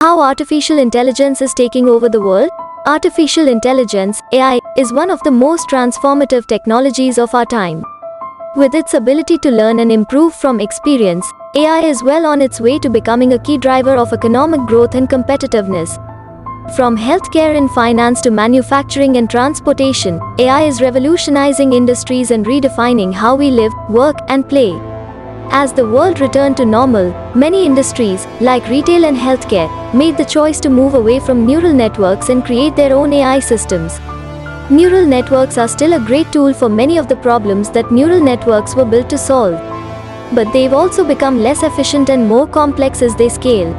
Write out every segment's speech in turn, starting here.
How artificial intelligence is taking over the world? Artificial intelligence, AI, is one of the most transformative technologies of our time. With its ability to learn and improve from experience, AI is well on its way to becoming a key driver of economic growth and competitiveness. From healthcare and finance to manufacturing and transportation, AI is revolutionizing industries and redefining how we live, work, and play. As the world returned to normal, many industries, like retail and healthcare, made the choice to move away from neural networks and create their own AI systems. Neural networks are still a great tool for many of the problems that neural networks were built to solve. But they've also become less efficient and more complex as they scale.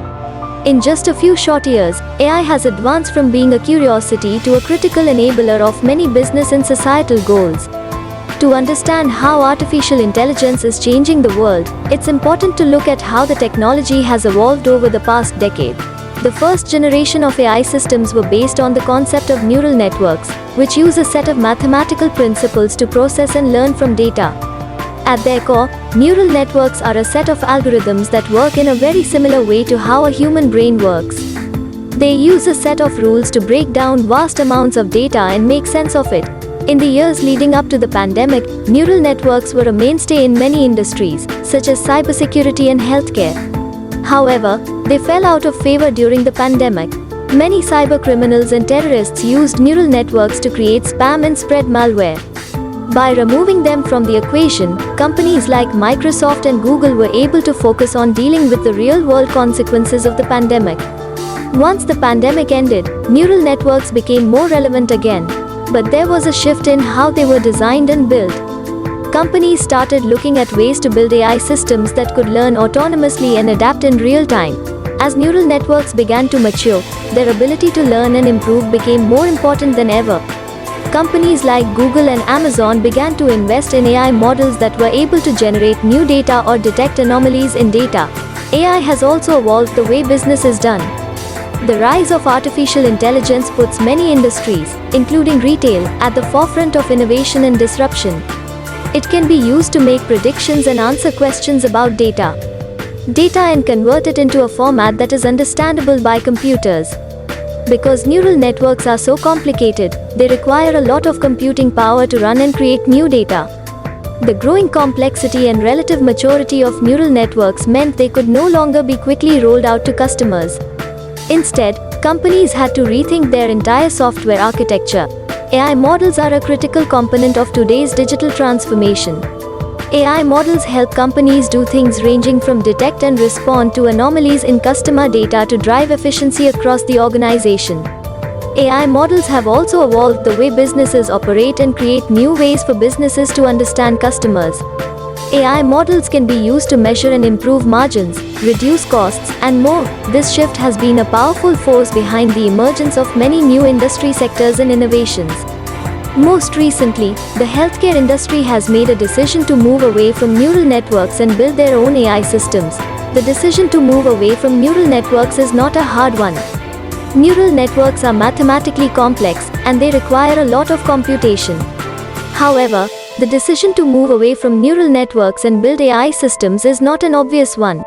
In just a few short years, AI has advanced from being a curiosity to a critical enabler of many business and societal goals. To understand how artificial intelligence is changing the world, it's important to look at how the technology has evolved over the past decade. The first generation of AI systems were based on the concept of neural networks, which use a set of mathematical principles to process and learn from data. At their core, neural networks are a set of algorithms that work in a very similar way to how a human brain works. They use a set of rules to break down vast amounts of data and make sense of it. In the years leading up to the pandemic, neural networks were a mainstay in many industries, such as cybersecurity and healthcare. However, they fell out of favor during the pandemic. Many cybercriminals and terrorists used neural networks to create spam and spread malware. By removing them from the equation, companies like Microsoft and Google were able to focus on dealing with the real-world consequences of the pandemic. Once the pandemic ended, neural networks became more relevant again. But there was a shift in how they were designed and built. Companies started looking at ways to build AI systems that could learn autonomously and adapt in real time. As neural networks began to mature, their ability to learn and improve became more important than ever. Companies like Google and Amazon began to invest in AI models that were able to generate new data or detect anomalies in data. AI has also evolved the way business is done. The rise of artificial intelligence puts many industries, including retail, at the forefront of innovation and disruption. It can be used to make predictions and answer questions about data and convert it into a format that is understandable by computers. Because neural networks are so complicated, they require a lot of computing power to run and create new data. The growing complexity and relative maturity of neural networks meant they could no longer be quickly rolled out to customers. Instead, companies had to rethink their entire software architecture. AI models are a critical component of today's digital transformation. AI models help companies do things ranging from detect and respond to anomalies in customer data to drive efficiency across the organization. AI models have also evolved the way businesses operate and create new ways for businesses to understand customers. AI models can be used to measure and improve margins, reduce costs, and more. This shift has been a powerful force behind the emergence of many new industry sectors and innovations. Most recently, the healthcare industry has made a decision to move away from neural networks and build their own AI systems. The decision to move away from neural networks is not a hard one. Neural networks are mathematically complex, and they require a lot of computation. However, the decision to move away from neural networks and build AI systems is not an obvious one.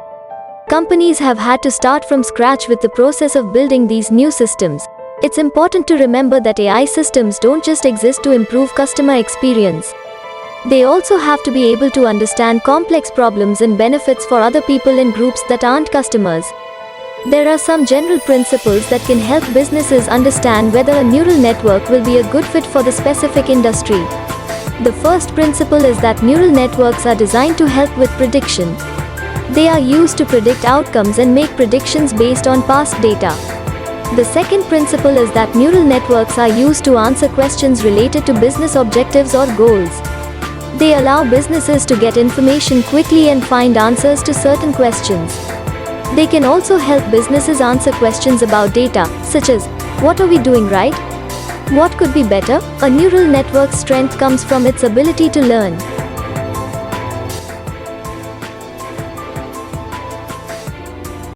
Companies have had to start from scratch with the process of building these new systems. It's important to remember that AI systems don't just exist to improve customer experience. They also have to be able to understand complex problems and benefits for other people and groups that aren't customers. There are some general principles that can help businesses understand whether a neural network will be a good fit for the specific industry. The first principle is that neural networks are designed to help with prediction. They are used to predict outcomes and make predictions based on past data. The second principle is that neural networks are used to answer questions related to business objectives or goals. They allow businesses to get information quickly and find answers to certain questions. They can also help businesses answer questions about data, such as, what are we doing right? What could be better? A neural network's strength comes from its ability to learn.